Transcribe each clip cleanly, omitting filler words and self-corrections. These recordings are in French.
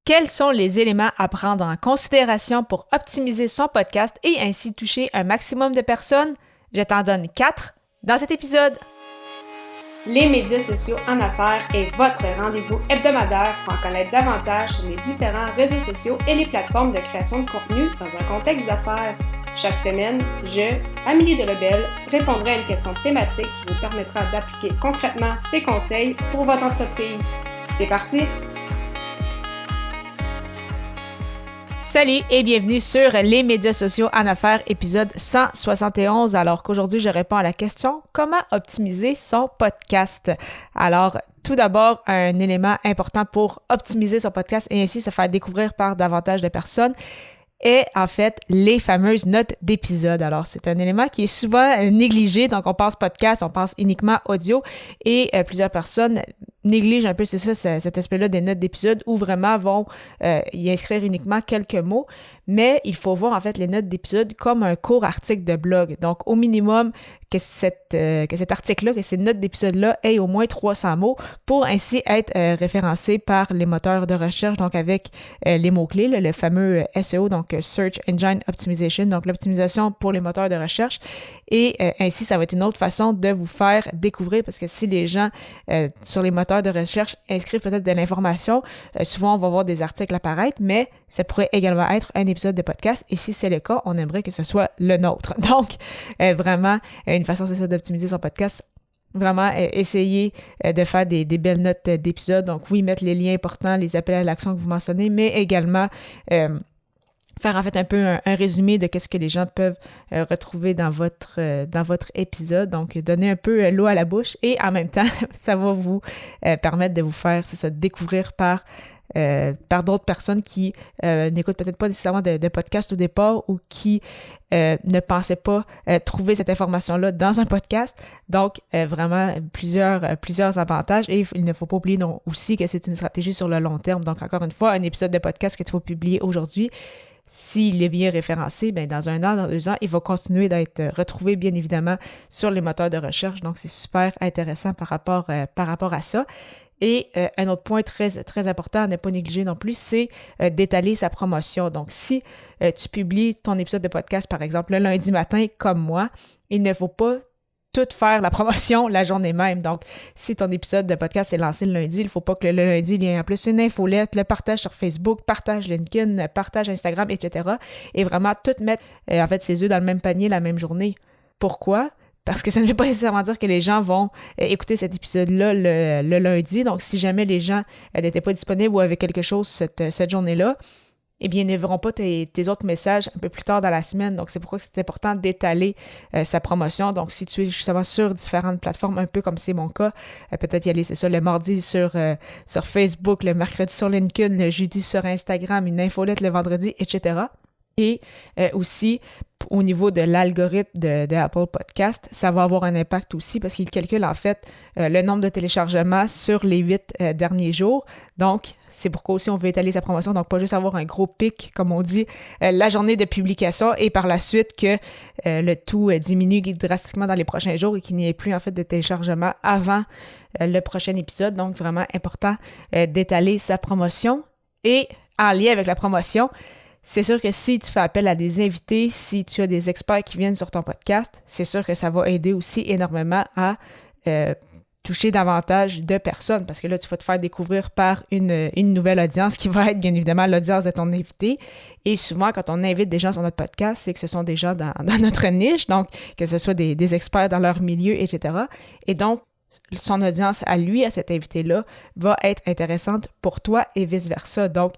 Quels sont les éléments à prendre en considération pour optimiser son podcast et ainsi toucher un maximum de personnes? Je t'en donne 4 dans cet épisode. Les médias sociaux en affaires est votre rendez-vous hebdomadaire pour en connaître davantage sur les différents réseaux sociaux et les plateformes de création de contenu dans un contexte d'affaires. Chaque semaine, je, Amélie Delebel, répondrai à une question thématique qui vous permettra d'appliquer concrètement ces conseils pour votre entreprise. C'est parti! Salut et bienvenue sur les médias sociaux en affaires, épisode 171. Alors qu'aujourd'hui, je réponds à la question « Comment optimiser son podcast? » Alors, tout d'abord, un élément important pour optimiser son podcast et ainsi se faire découvrir par davantage de personnes est en fait les fameuses notes d'épisode. Alors, c'est un élément qui est souvent négligé. Donc, on pense podcast, on pense uniquement audio et plusieurs personnes négligent un peu, c'est ça, cet aspect-là des notes d'épisode où vraiment vont y inscrire uniquement quelques mots. Mais il faut voir en fait les notes d'épisode comme un court article de blog. Donc, au minimum, que cet article-là, que ces notes d'épisode-là aient au moins 300 mots pour ainsi être référencé par les moteurs de recherche, donc avec les mots-clés, le fameux SEO, donc Search Engine Optimization, donc l'optimisation pour les moteurs de recherche. Et ainsi, ça va être une autre façon de vous faire découvrir parce que si les gens sur les moteurs de recherche inscrivent peut-être de l'information, souvent on va voir des articles apparaître, mais ça pourrait également être un épisode de podcast. Et si c'est le cas, on aimerait que ce soit le nôtre. Donc, vraiment, une façon, c'est ça, d'optimiser son podcast. Vraiment, essayer de faire des belles notes d'épisode. Donc, oui, mettre les liens importants, les appels à l'action que vous mentionnez, mais également faire en fait un peu un résumé de ce que les gens peuvent retrouver dans votre épisode. Donc, donner un peu l'eau à la bouche et en même temps, ça va vous permettre de vous faire, c'est ça, découvrir par d'autres personnes qui n'écoutent peut-être pas nécessairement de podcast au départ ou qui ne pensaient pas trouver cette information-là dans un podcast. Donc, vraiment, plusieurs avantages. Et il ne faut pas oublier non, aussi que c'est une stratégie sur le long terme. Donc, encore une fois, un épisode de podcast que tu vas publier aujourd'hui, s'il est bien référencé, bien, dans 1 an, dans 2 ans, il va continuer d'être retrouvé, bien évidemment, sur les moteurs de recherche. Donc, c'est super intéressant par rapport à ça. Et un autre point très, très important à ne pas négliger non plus, c'est d'étaler sa promotion. Donc, si tu publies ton épisode de podcast, par exemple, le lundi matin, comme moi, il ne faut pas tout faire la promotion la journée même. Donc, si ton épisode de podcast est lancé le lundi, il ne faut pas que le lundi, il y ait en plus une infolette, le partage sur Facebook, partage LinkedIn, partage Instagram, etc. Et vraiment tout mettre, en fait, ses œufs dans le même panier la même journée. Pourquoi? Parce que ça ne veut pas nécessairement dire que les gens vont écouter cet épisode-là le lundi. Donc, si jamais les gens n'étaient pas disponibles ou avaient quelque chose cette journée-là, eh bien, ils ne verront pas tes autres messages un peu plus tard dans la semaine. Donc, c'est pourquoi c'est important d'étaler sa promotion. Donc, si tu es justement sur différentes plateformes, un peu comme c'est mon cas, peut-être y aller, c'est ça, le mardi sur Facebook, le mercredi sur LinkedIn, le jeudi sur Instagram, une infolette le vendredi, etc. Et aussi, au niveau de l'algorithme de Apple Podcast, ça va avoir un impact aussi parce qu'il calcule en fait le nombre de téléchargements sur les 8 derniers jours. Donc, c'est pourquoi aussi on veut étaler sa promotion. Donc, pas juste avoir un gros pic, comme on dit, la journée de publication et par la suite que le tout diminue drastiquement dans les prochains jours et qu'il n'y ait plus en fait de téléchargements avant le prochain épisode. Donc, vraiment important d'étaler sa promotion. Et en lien avec la promotion, c'est sûr que si tu fais appel à des invités, si tu as des experts qui viennent sur ton podcast, c'est sûr que ça va aider aussi énormément à toucher davantage de personnes parce que là, tu vas te faire découvrir par une nouvelle audience qui va être bien évidemment l'audience de ton invité. Et souvent, quand on invite des gens sur notre podcast, c'est que ce sont des gens dans notre niche, donc que ce soit des experts dans leur milieu, etc. Et donc, son audience à lui, à cet invité-là, va être intéressante pour toi et vice-versa. Donc,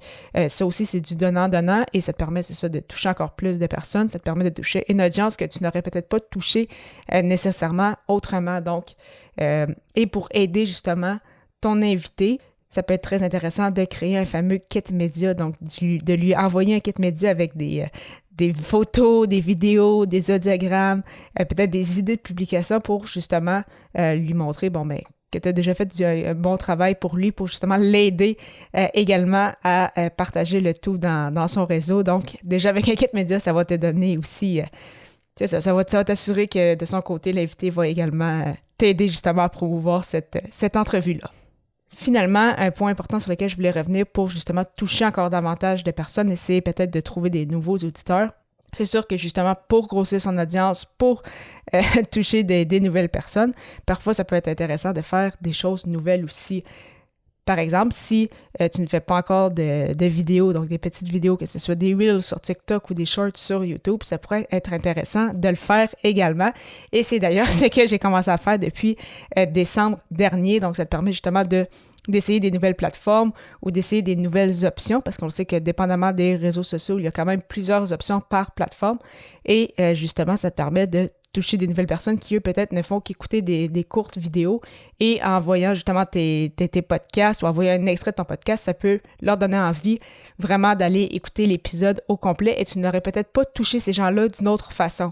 ça aussi, c'est du donnant-donnant et ça te permet, c'est ça, de toucher encore plus de personnes. Ça te permet de toucher une audience que tu n'aurais peut-être pas touchée nécessairement autrement. Donc, et pour aider justement ton invité, ça peut être très intéressant de créer un fameux kit média, donc de lui envoyer un kit média avec des photos, des vidéos, des audiogrammes, peut-être des idées de publication pour justement lui montrer, que tu as déjà fait un bon travail pour lui, pour justement l'aider également à partager le tout dans son réseau. Donc, déjà avec un kit média, ça va te donner aussi, ça va t'assurer que de son côté, l'invité va également t'aider justement à promouvoir cette entrevue-là. Finalement, un point important sur lequel je voulais revenir pour justement toucher encore davantage de personnes, essayer peut-être de trouver des nouveaux auditeurs. C'est sûr que justement, pour grossir son audience, pour toucher des nouvelles personnes, parfois ça peut être intéressant de faire des choses nouvelles aussi. Par exemple, si tu ne fais pas encore de vidéos, donc des petites vidéos, que ce soit des Reels sur TikTok ou des Shorts sur YouTube, ça pourrait être intéressant de le faire également. Et c'est d'ailleurs ce que j'ai commencé à faire depuis décembre dernier. Donc, ça te permet justement d'essayer des nouvelles plateformes ou d'essayer des nouvelles options, parce qu'on sait que dépendamment des réseaux sociaux, il y a quand même plusieurs options par plateforme. Et justement, ça te permet de toucher des nouvelles personnes qui, eux, peut-être ne font qu'écouter des courtes vidéos, et en voyant justement tes podcasts ou en voyant un extrait de ton podcast, ça peut leur donner envie vraiment d'aller écouter l'épisode au complet, et tu n'aurais peut-être pas touché ces gens-là d'une autre façon.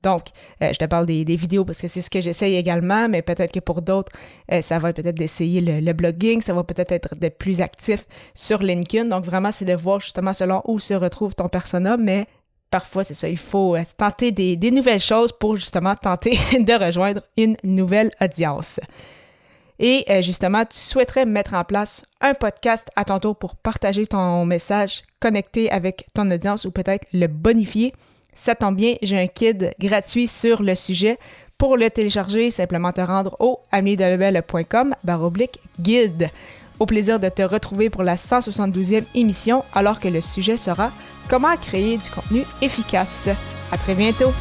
Donc, je te parle des vidéos parce que c'est ce que j'essaye également, mais peut-être que pour d'autres, ça va être peut-être d'essayer le blogging, ça va peut-être être d'être plus actif sur LinkedIn. Donc, vraiment, c'est de voir justement selon où se retrouve ton persona, mais parfois, c'est ça, il faut tenter des nouvelles choses pour justement tenter de rejoindre une nouvelle audience. Et justement, tu souhaiterais mettre en place un podcast à ton tour pour partager ton message, connecter avec ton audience ou peut-être le bonifier. Ça tombe bien, j'ai un guide gratuit sur le sujet. Pour le télécharger, simplement te rendre au ameliedelebel.com/guide. Au plaisir de te retrouver pour la 172e émission, alors que le sujet sera « Comment créer du contenu efficace ». À très bientôt!